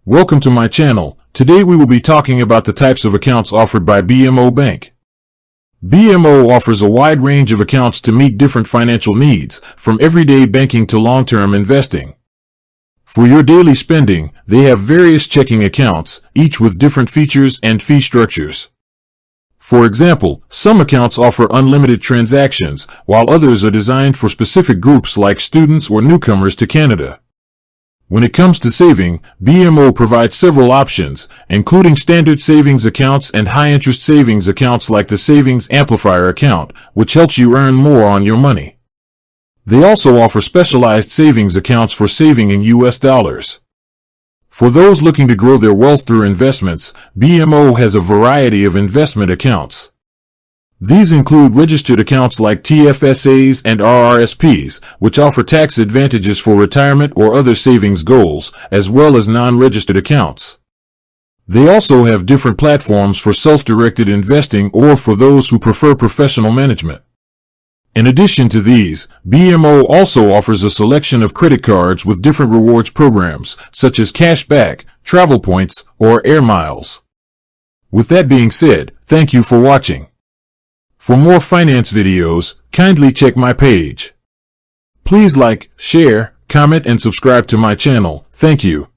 Welcome to my channel. Today we will be talking about the types of accounts offered by BMO Bank. BMO offers a wide range of accounts to meet different financial needs, from everyday banking to long-term investing. For your daily spending, they have various checking accounts, each with different features and fee structures. For example, some accounts offer unlimited transactions, while others are designed for specific groups like students or newcomers to Canada. When it comes to saving, BMO provides several options, including standard savings accounts and high-interest savings accounts like the Savings Amplifier account, which helps you earn more on your money. They also offer specialized savings accounts for saving in US dollars. For those looking to grow their wealth through investments, BMO has a variety of investment accounts. These include registered accounts like TFSAs and RRSPs, which offer tax advantages for retirement or other savings goals, as well as non-registered accounts. They also have different platforms for self-directed investing or for those who prefer professional management. In addition to these, BMO also offers a selection of credit cards with different rewards programs, such as cash back, travel points, or air miles. With that being said, thank you for watching. For more finance videos, kindly check my page. Please like, share, comment, and subscribe to my channel. Thank you.